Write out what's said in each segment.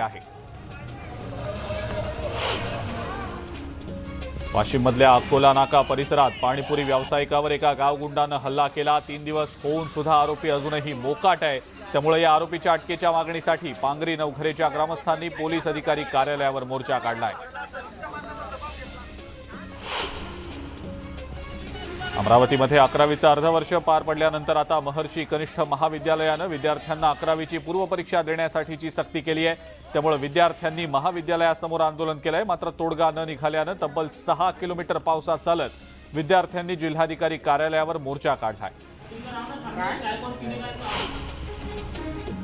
आहे। वाशिममधल्या अकोला नाका परिसरात पाणीपुरी व्यावसायिकावर एका गावगुंडानं हल्ला केला। 3 दिवस होऊन सुद्धा आरोपी अजूनही मोकाट आहे। त्यामुळे या आरोपीच्या अटकेच्या मागणीसाठी पांगरी नवघरेच्या ग्रामस्थांनी पोलीस अधिकारी कार्यालयावर मोर्चा काढलाय। अमरावतीमध्ये 11वीचं अर्धवर्ष पार पडल्यानंतर आता महर्षी कनिष्ठ महाविद्यालयानं विद्यार्थ्यांना 11वीची पूर्वपरीक्षा देण्यासाठीची सक्ती केली आहे। त्यामुळे विद्यार्थ्यांनी महाविद्यालयासमोर आंदोलन केलंय। मात्र तोडगा न निघाल्यानं तब्बल 6 किलोमीटर पावसात चालत विद्यार्थ्यांनी जिल्हाधिकारी कार्यालयावर मोर्चा काढलाय।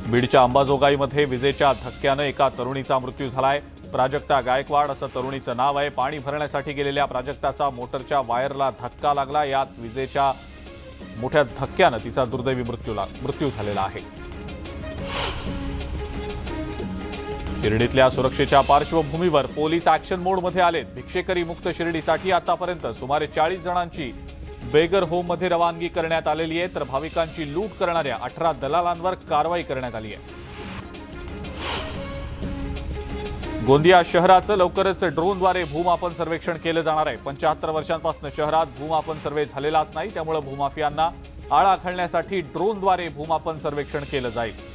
बीडच्या अंबाजोगाईमध्ये विजेच्या धक्क्यानं एका तरुणीचा मृत्यू झालाय। प्राजक्ता गायकवाड असं तरुणीचं नाव आहे। पाणी भरण्यासाठी गेलेल्या प्राजक्ताचा मोटरच्या वायरला धक्का लागला। यात विजेच्या मोठ्या धक्क्यानं तिचा दुर्दैवी मृत्यू झालेला आहे। शिर्डीतल्या सुरक्षेच्या पार्श्वभूमीवर पोलीस ऍक्शन मोडमध्ये आलेत। भिक्षेकरी मुक्त शिर्डीसाठी आतापर्यंत सुमारे 40 जणांची बेगर होममध्ये रवानगी करण्यात आलेली आहे। तर भाविकांची लूट करणाऱ्या 18 दलालांवर कारवाई करण्यात आली आहे। गोंदिया शहराचं लवकरच ड्रोनद्वारे भूमापन सर्वेक्षण केलं जाणार आहे। 75 वर्षांपासून शहरात भूमापन सर्वे झालेलाच नाही। त्यामुळे भूमाफियांना आळा घालण्यासाठी ड्रोनद्वारे भूमापन सर्वेक्षण केलं जाईल।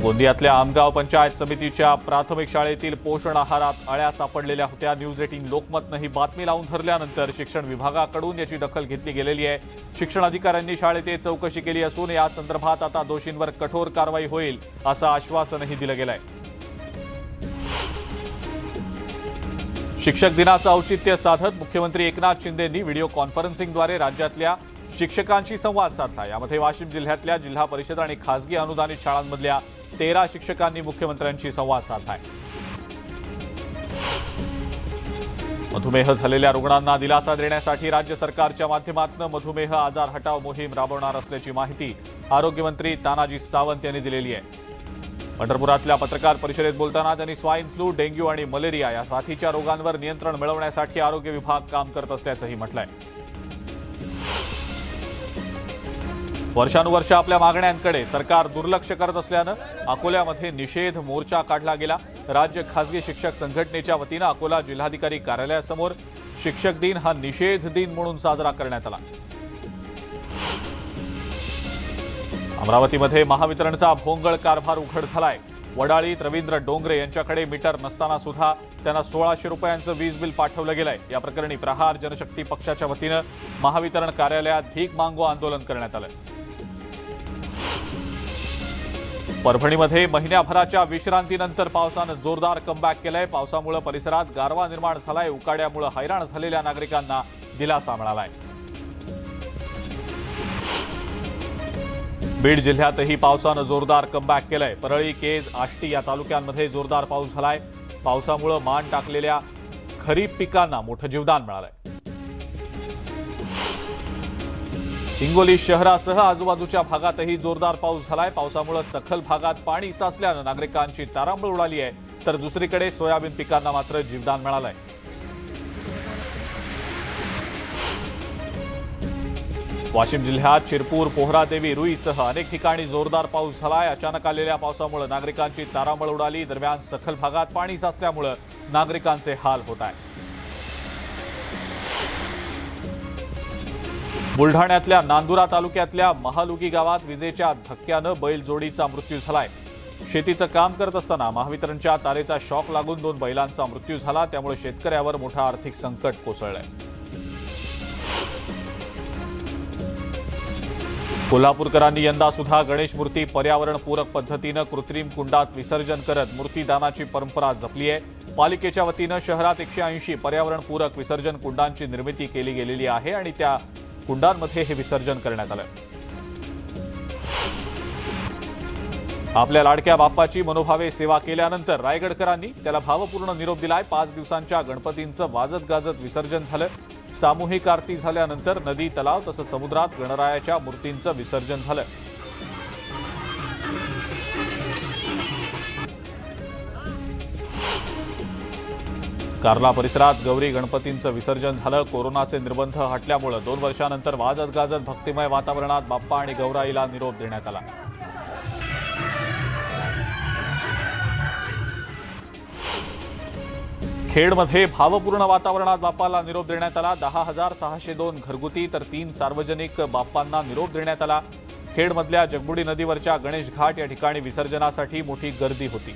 गोंदियातल्या आमगाव पंचायत समितीच्या प्राथमिक शाळेतील पोषण आहारात अळ्या सापडलेल्या होत्या। न्यूज 18 लोकमतनं ही बातमी लावून धरल्यानंतर शिक्षण विभागाकडून याची दखल घेतली गेलेली आहे। शिक्षण अधिकाऱ्यांनी शाळेत चौकशी केली असून या संदर्भात आता दोषींवर कठोर कारवाई होईल असं आश्वासनही दिलं गेलंय। शिक्षक दिनाचं औचित्य साधत मुख्यमंत्री एकनाथ शिंदेंनी व्हिडिओ कॉन्फरन्सिंगद्वारे राज्यातल्या शिक्षकांशी संवाद साधला। यामध्ये वाशिम जिल्ह्यातल्या जिल्हा परिषद आणि खासगी अनुदानित शाळांमधल्या 13 शिक्षकांनी मुख्यमंत्र्यांशी संवाद साधलाय। मधुमेह झालेल्या रुग्णांना दिलासा देण्यासाठी राज्य सरकारच्या माध्यमातून मधुमेह आजार हटाव मोहीम राबवणार असल्याची माहिती आरोग्यमंत्री तानाजी सावंत यांनी दिलेली आहे। पंढरपुरातल्या पत्रकार परिषदेत बोलताना त्यांनी स्वाईन फ्लू, डेंग्यू आणि मलेरिया या साथीच्या रोगांवर नियंत्रण मिळवण्यासाठी आरोग्य विभाग काम करत असल्याचंही म्हटलंय। वर्षानुवर्ष आपल्या मागण्यांकडे सरकार दुर्लक्ष करत असल्यानं अकोल्यामध्ये निषेध मोर्चा काढला गेला। राज्य खासगी शिक्षक संघटनेच्या वतीनं अकोला जिल्हाधिकारी कार्यालयासमोर शिक्षक दिन हा निषेध दिन म्हणून साजरा करण्यात आला। अमरावतीमध्ये महावितरणचा भोंगळ कारभार उघड झालाय। वडाळीत रवींद्र डोंगरे यांच्याकडे मीटर नसताना सुद्धा त्यांना 1600 रुपयांचं वीज बिल पाठवलं गेलंय। या प्रकरणी प्रहार जनशक्ती पक्षाच्या वतीनं महावितरण कार्यालयात भीक मागो आंदोलन करण्यात आलं। परभणीमध्ये महिन्याभराच्या विश्रांतीनंतर पावसानं जोरदार कमबॅक केलंय। पावसामुळे परिसरात गारवा निर्माण झालाय। उकाड्यामुळे हैराण झालेल्या नागरिकांना दिलासा मिळालाय। बीड जिल्ह्यातही पावसानं जोरदार कमबॅक केलंय। परळी, केज, आष्टी या तालुक्यांमध्ये जोरदार पाऊस झालाय। पावसामुळे मान टाकलेल्या खरीप पिकांना मोठं जीवदान मिळालंय। हिंगोली शहरासह आजूबाजूच्या भागातही जोरदार पाऊस झालाय। पावसामुळे सखल भागात पाणी साचल्यानं नागरिकांची तारांबळ उडाली आहे। तर दुसरीकडे सोयाबीन पिकांना मात्र जीवदान मिळालंय। वाशिम जिल्ह्यात शिरपूर, पोहरादेवी, रुईसह अनेक ठिकाणी जोरदार पाऊस झालाय। अचानक आलेल्या पावसामुळे नागरिकांची तारांबळ उडाली। दरम्यान सखल भागात पाणी साचल्यामुळे नागरिकांचे हाल होत आहेत। बुलढाण्यातल्या नांदुरा तालुक्यातल्या महालुगी गावात विजेच्या धक्क्यानं बैलजोडीचा मृत्यू झालाय। शेतीचं काम करत असताना महावितरणच्या तारेचा शॉक लागून 2 बैलांचा मृत्यू झाला। त्यामुळे शेतकऱ्यावर मोठं आर्थिक संकट कोसळलंय। कोल्हापूरकरांनी यंदा सुद्धा गणेश मूर्ती पर्यावरणपूरक पद्धतीनं कृत्रिम कुंडात विसर्जन करत मूर्तीदानाची परंपरा जपली आहे। पालिकेच्या वतीनं शहरात 180 पर्यावरणपूरक विसर्जन कुंडांची निर्मिती केली गेलेली आहे आणि त्या कुंडांमध्ये हे विसर्जन करण्यात आलं। आपल्या लाडक्या बाप्पाची मनोभावे सेवा केल्यानंतर रायगडकरांनी त्याला भावपूर्ण निरोप दिलाय। 5 दिवसांच्या गणपतींचं वाजत गाजत विसर्जन झालं। सामूहिक आरती झाल्यानंतर नदी, तलाव तसंच समुद्रात गणरायाच्या मूर्तींचं विसर्जन झालं। कार्ला परिसरात गौरी गणपतींचं विसर्जन झालं। कोरोनाचे निर्बंध हटल्यामुळे 2 वर्षांनंतर वाजत गाजत भक्तिमय वातावरणात बाप्पा आणि गौराईला निरोप देण्यात आला। खेडमध्ये भावपूर्ण वातावरणात बाप्पाला निरोप देण्यात आला। 10,602 घरगुती तर 3 सार्वजनिक बाप्पांना निरोप देण्यात आला। खेडमधल्या जगबुडी नदीवरच्या गणेश घाट या ठिकाणी विसर्जनासाठी मोठी गर्दी होती।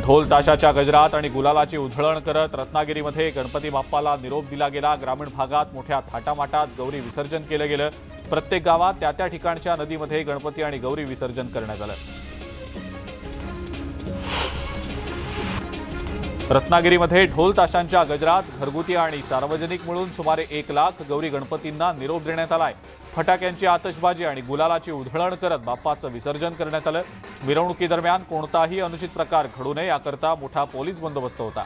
ढोल ताशाच्या गजरात आणि गुलालाची उधळण करत रत्नागिरीमध्ये गणपती बाप्पाला निरोप दिला गेला। ग्रामीण भागात मोठ्या थाटामाटात गौरी विसर्जन केलं गेलं। प्रत्येक गावात त्या ठिकाणच्या नदीमध्ये गणपती आणि गौरी विसर्जन करण्यात आलं। रत्नागिरीमध्ये ढोल ताशांच्या गजरात घरगुती आणि सार्वजनिक मिळून सुमारे 1 लाख गौरी गणपतींना निरोप देण्यात आलाय। फटाक्यांची आतषबाजी आणि गुलालाची उधळण करत बाप्पाचं विसर्जन करण्यात आलं। मिरवणुकीदरम्यान कोणताही अनुचित प्रकार घडू नये याकरता मोठा पोलीस बंदोबस्त होता।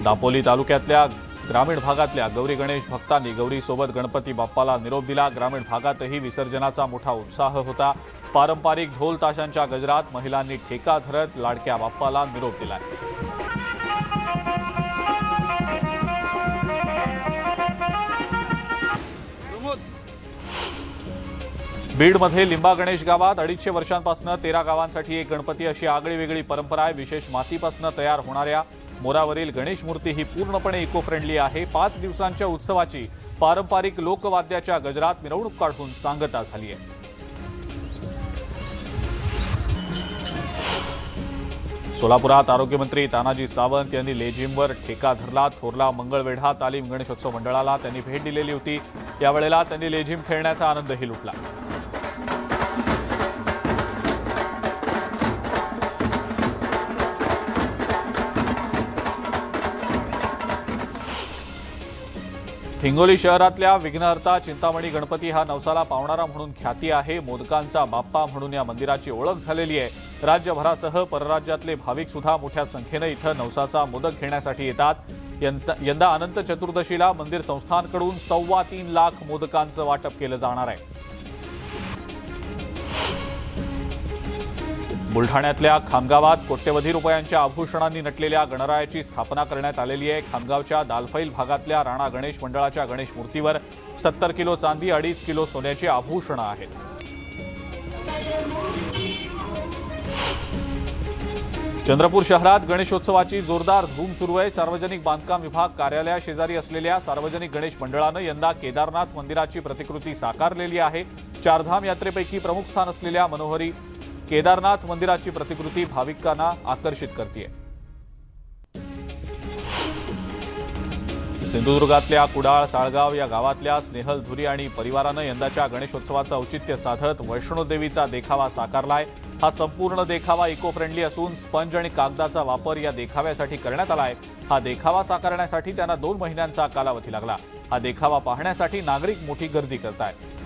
दापोली तालुक्यातल्या ग्रामीण भागातल्या गौरी गणेश भक्तांनी गौरीसोबत गणपती बाप्पाला निरोप दिला। ग्रामीण भागातही विसर्जनाचा मोठा उत्साह होता। पारंपरिक ढोल ताशांच्या गजरात महिलांनी ठेका धरत लाडक्या बाप्पाला निरोप दिलाय। बीडमध्ये लिंबा गणेश गावात 250 वर्षांपासून 13 गावांसाठी एक गणपती अशी आगळी वेगळी परंपरा आहे। विशेष मातीपासून तयार होणाऱ्या मोरावरील गणेश मूर्ती ही पूर्णपणे इको फ्रेंडली आहे। 5 दिवसांच्या उत्सवाची पारंपरिक लोकवाद्याच्या गजरात मिरवणूक काढून सांगता झाली आहे। सोलापुरात आरोग्यमंत्री तानाजी सावंत यांनी लेझिमवर ठेका धरला। थोरला मंगळवेढा तालीम गणेशोत्सव मंडळाला त्यांनी भेट दिलेली होती। यावेळेला त्यांनी लेझिम खेळण्याचा आनंदही लुटला। हिंगोली शहरातल्या विघ्नहर्ता चिंतामणी गणपती हा नवसाला पावणारा म्हणून ख्याती आहे। मोदकांचा बाप्पा म्हणून या मंदिराची ओळख झालेली आहे। राज्यभरासह परराज्यातले भाविक सुद्धा मोठ्या संख्येने इथं नवसाचा मोदक घेण्यासाठी येतात। यंदा अनंत चतुर्दशीला मंदिर संस्थांकडून 3.25 लाख मोदकांचं वाटप केलं जाणार आहे। बुलढाण्यातल्या खामगावात कोट्यवधी रुपयांच्या आभूषणांनी नटलेल्या गणरायाची स्थापना करण्यात आलेली आहे। खामगावच्या दालफैल भागातल्या राणा गणेश मंडळाच्या गणेश मूर्तीवर 70 किलो चांदी 2.5 किलो सोन्याची आभूषणं आहेत। चंद्रपूर शहरात गणेशोत्सवाची जोरदार धूम सुरू आहे। सार्वजनिक बांधकाम विभाग कार्यालयाशेजारी असलेल्या सार्वजनिक गणेश मंडळानं यंदा केदारनाथ मंदिराची प्रतिकृती साकारलेली आहे। चारधाम यात्रेपैकी प्रमुख स्थान असलेल्या मनोहरी केदारनाथ मंदिराची प्रतिकृती भाविकांना आकर्षित करते। सिंधुदुर्गातल्या कुडाळ साळगाव या गावातल्या स्नेहल धुरी आणि परिवारानं यंदाच्या गणेशोत्सवाचं औचित्य साधत वैष्णोदेवीचा देखावा साकारलाय। हा संपूर्ण देखावा इको फ्रेंडली असून स्पंज आणि कागदाचा वापर या देखाव्यासाठी करण्यात आलाय। हा देखावा साकारण्यासाठी त्यांना 2 महिन्यांचा कालावधी लागला। हा देखावा पाहण्यासाठी नागरिक मोठी गर्दी करतायत।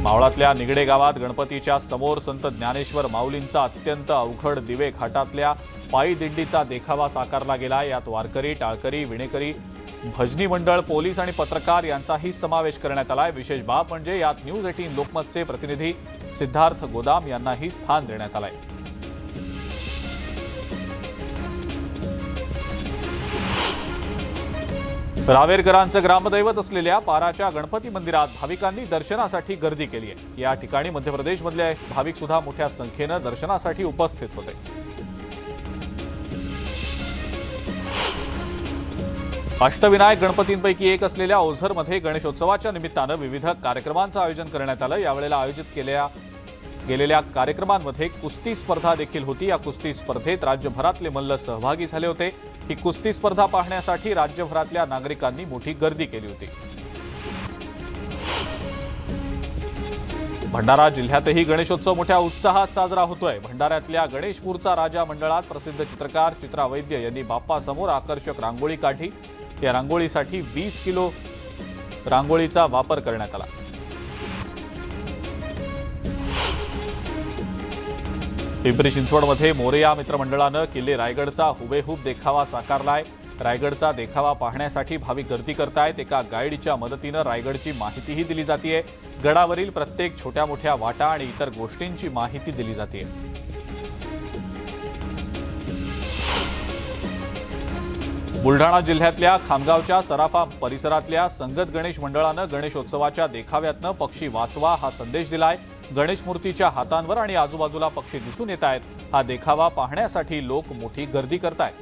मावळातल्या निगडे गावात गणपतीच्या समोर संत ज्ञानेश्वर माऊलींचा अत्यंत अवघड दिवे घाटातल्या पायी दिंडीचा देखावा साकारला गेला। यात वारकरी, टाळकरी, विणेकरी, भजनी मंडळ, पोलीस आणि पत्रकार यांचाही समावेश करण्यात आलाय। विशेष बाब म्हणजे यात न्यूज 18 लोकमतचे प्रतिनिधी सिद्धार्थ गोदाम यांनाही स्थान देण्यात आलंय। रावेरकरांचं ग्रामदैवत असलेल्या पाराच्या गणपती मंदिरात भाविकांनी दर्शनासाठी गर्दी केली आहे। या ठिकाणी मध्य प्रदेशमधले भाविक सुद्धा मोठ्या संख्येनं दर्शनासाठी उपस्थित होते। अष्टविनायक गणपतींपैकी एक असलेल्या ओझरमध्ये गणेशोत्सवाच्या निमित्तानं विविध कार्यक्रमांचं आयोजन करण्यात आलं। यावेळेला आयोजित गेलेल्या कार्यक्रमांमध्ये कुस्ती स्पर्धा देखील होती। या कुस्ती स्पर्धेत राज्यभरातले मल्ल सहभागी झाले होते। ही कुस्ती स्पर्धा पाहण्यासाठी राज्यभरातल्या नागरिकांनी मोठी गर्दी केली होती। भंडारा जिल्ह्यातही गणेशोत्सव मोठ्या उत्साहात साजरा होतोय। भंडाऱ्यातल्या गणेशपूरचा राजा मंडळात प्रसिद्ध चित्रकार चित्रा वैद्य यांनी बाप्पासमोर आकर्षक रांगोळी काढली। या रांगोळीसाठी 20 किलो रांगोळीचा वापर करण्यात आला। पिंपरी चिंचवडमध्ये मोरया मित्रमंडळानं किल्ले रायगडचा हुबेहूब देखावा साकारलाय। रायगडचा देखावा पाहण्यासाठी भाविक गर्दी करतायत। एका गाईडच्या मदतीनं रायगडची माहितीही दिली जाते। गडावरील प्रत्येक छोट्या मोठ्या वाटा आणि इतर गोष्टींची माहिती दिली जाते। बुलढाणा जिल्ह्यातल्या खामगावच्या सराफा परिसरातल्या संगत गणेश मंडळानं गणेशोत्सवाच्या देखाव्यातनं पक्षी वाचवा हा संदेश दिलाय। गणेश मूर्तीच्या हातांवर आणि आजूबाजूला पक्षी दिसून येत आहेत। हा देखावा पाहण्यासाठी लोक मोठी गर्दी करतायत।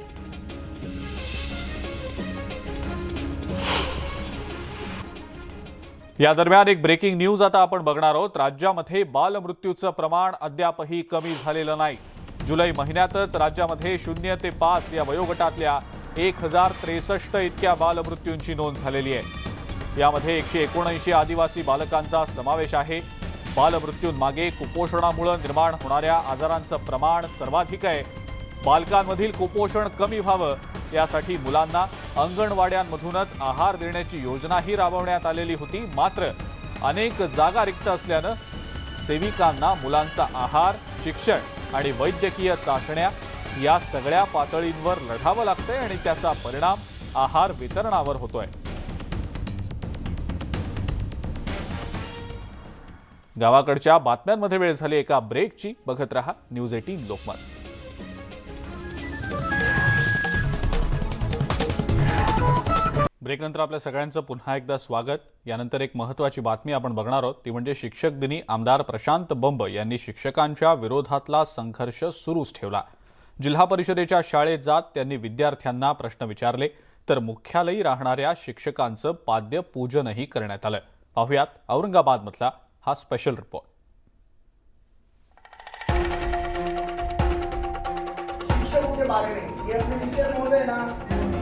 या दरम्यान एक ब्रेकिंग न्यूज आता आपण बघणार आहोत। राज्यामध्ये बालमृत्यूचं प्रमाण अद्यापही कमी झालेलं नाही। जुलै महिन्यातच राज्यामध्ये 0 ते 5 या वयोगटातल्या 1063 इतक्या बालमृत्यूंची नोंद झालेली आहे। यामध्ये 179 आदिवासी बालकांचा समावेश आहे। बालमृत्यूंमागे कुपोषणामुळे निर्माण होणाऱ्या आजारांचं प्रमाण सर्वाधिक आहे। बालकांमधील कुपोषण कमी व्हावं यासाठी मुलांना अंगणवाड्यांमधूनच आहार देण्याची योजनाही राबवण्यात आलेली होती। मात्र अनेक जागा रिक्त असल्यानं सेविकांना मुलांचा आहार, शिक्षण आणि वैद्यकीय चाचण्या या सगळ्या पातळींवर लढावं लागतंय आणि त्याचा परिणाम आहार वितरणावर होतोय। गावाकडच्या बातम्यांमध्ये वेळ झाली एका ब्रेकची। बघत रहा न्यूज 18 लोकमत। ब्रेकनंतर आपल्या सगळ्यांचं पुन्हा एकदा स्वागत। यानंतर एक महत्त्वाची बातमी आपण बघणार आहोत, ती म्हणजे शिक्षक दिनी आमदार प्रशांत बंब यांनी शिक्षकांच्या विरोधातला संघर्ष सुरूच ठेवला। जिल्हा परिषदेच्या शाळेत जात त्यांनी विद्यार्थ्यांना प्रश्न विचारले, तर मुख्यालयी राहणाऱ्या शिक्षकांचं पाद्य पूजनही करण्यात आलं। पाहुयात औरंगाबादमधला हा स्पेशल रिपोर्ट। शिक्षकों के बारे में ये अपने टीचर महोदय ना,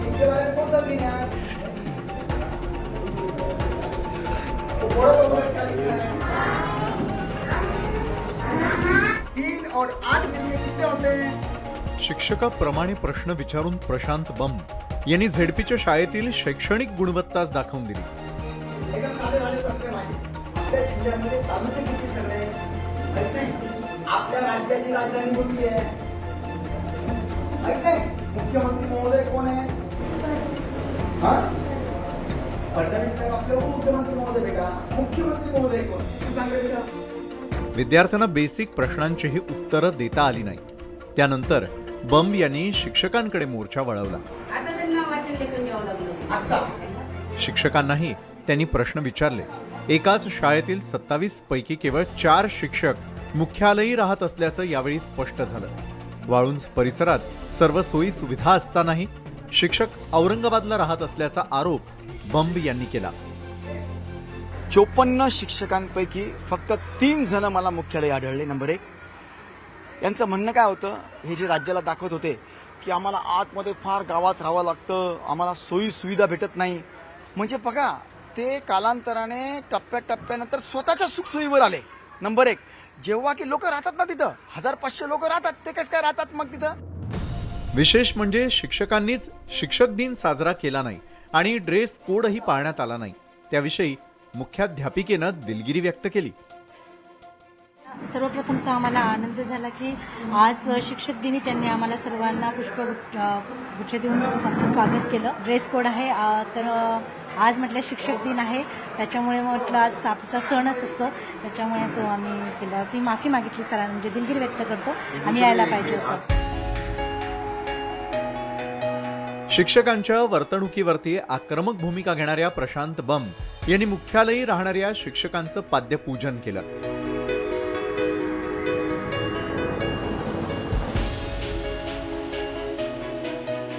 इनके बारे में कौन सा दिन है? तो बड़ा लोग क्या लिखा है? 3 और 8 मिलके कितने होते हैं? शिक्षकाप्रमाणे प्रश्न विचारून प्रशांत बंब यांनी झेडपीच्या शाळेतील शैक्षणिक गुणवत्ताच दाखवून दिली। एकदम साधे प्रश्न आहे। आपल्या जिल्ह्यामध्ये तालुके किती सगळे? आपल्या राज्याची राजधानी कोणती आहे? माहित नाही? मुख्यमंत्री महोदय कोण आहे? फडणवीस साहेब आपले उपमुख्यमंत्री महोदय बेटा। मुख्यमंत्री महोदय कोण? तू सांग रे बेटा। विद्यार्थ्यांना बेसिक प्रश्नांचीही उत्तरं देता आली नाही। त्यानंतर बंब यांनी शिक्षकांकडे मोर्चा वळवला। शिक्षकांनाही त्यांनी प्रश्न विचारले। एकाच शाळेतील 27 पैकी केवळ 4 शिक्षक मुख्यालयी राहत असल्याचं यावेळी स्पष्ट झालं। वाळुंज परिसरात सर्व सोयी सुविधा असतानाही शिक्षक औरंगाबादला राहत असल्याचा आरोप बंब यांनी केला। 54 शिक्षकांपैकी फक्त 3 जण मला मुख्यालय आढळले। नंबर 1, यांचं म्हणणं काय होतं, हे जे राज्याला दाखवत होते की आम्हाला आतमध्ये फार गावात राहावं लागतं, आम्हाला सोयी सुविधा भेटत नाही। म्हणजे बघा, ते कालांतराने टप्प्यानंतर स्वतःच्या सुखसोयीवर आले। नंबर 1, जेव्हा की लोक राहतात ना तिथं, 1500 लोक राहतात, ते कसं काय राहतात मग तिथं? विशेष म्हणजे शिक्षकांनीच शिक्षक दिन साजरा केला नाही आणि ड्रेस कोडही पाळण्यात आला नाही। त्याविषयी मुख्याध्यापिकेनं दिलगिरी व्यक्त केली। सर्वप्रथम तर आम्हाला आनंद झाला की आज शिक्षक दिनी त्यांनी आम्हाला सर्वांना पुष्पगुच्छ देऊन आमचं स्वागत केलं। ड्रेस कोड आहे, तर आज म्हटलं शिक्षक दिन आहे, त्याच्यामुळे म्हटलं आज आमचा सणच असतो, त्याच्यामुळे तो आम्ही केला। ती माफी मागितली सरांनी, म्हणजे दिलगिरी व्यक्त करतो, आम्ही यायला पाहिजे होतं। शिक्षकांच्या वर्तणुकीवरती आक्रमक भूमिका घेणाऱ्या प्रशांत बंब यांनी मुख्यालयी राहणाऱ्या शिक्षकांचं पाद्यपूजन केलं।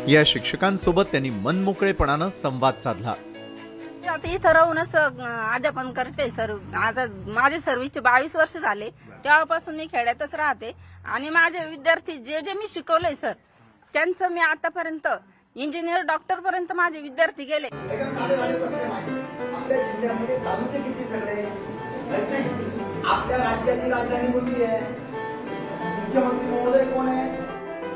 या शिक्षकांसोबत त्यांनी मनमोकळेपणानं संवाद साधला। आता इथं राहूनच अध्यापन करते सर। आता माझे सर्व्हिसचे 22 वर्ष झाले, तेव्हापासून मी खेड्यातच राहते आणि माझे विद्यार्थी जे मी शिकवलंय सर, त्यांचं मी आतापर्यंत इंजिनियर, डॉक्टर पर्यंत माझे विद्यार्थी गेले। एकदम साधे प्रश्न आहे। आपल्या जिल्ह्यामध्ये तालुके किती सगळे? आपल्या राज्याची राजधानी कोणती आहे? मुख्यमंत्री महोदय कोण आहे?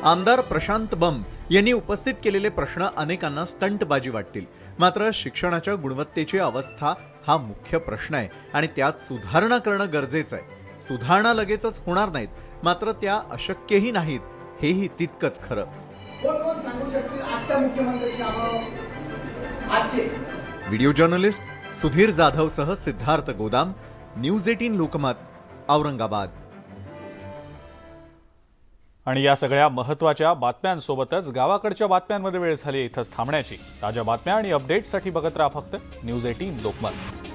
आमदार प्रशांत बंब यांनी उपस्थित केलेले प्रश्न अनेकांना स्टंटबाजी वाटतील, मात्र शिक्षणाच्या गुणवत्तेची अवस्था हा मुख्य प्रश्न आहे आणि त्यात सुधारणा करणं गरजेचं आहे। सुधारणा लगेचच होणार नाहीत, मात्र त्या अशक्यही नाहीत, हेही तितकंच खरं। कोण सांगू शकतील आजच्या मुख्यमंत्र्यांची नावं? आजचे व्हिडिओ जर्नलिस्ट सुधीर जाधवसह सिद्धार्थ गोदाम, न्यूज 18 लोकमत, औरंगाबाद। आणि या सगळ्या महत्त्वाच्या बातम्यांसोबतच गावाकडच्या बातम्यांमध्ये वेळ झाली इथंच थांबण्याची. ताज्या बातम्या आणि अपडेट्ससाठी बघत राहा फक्त न्यूज 18 लोकमत.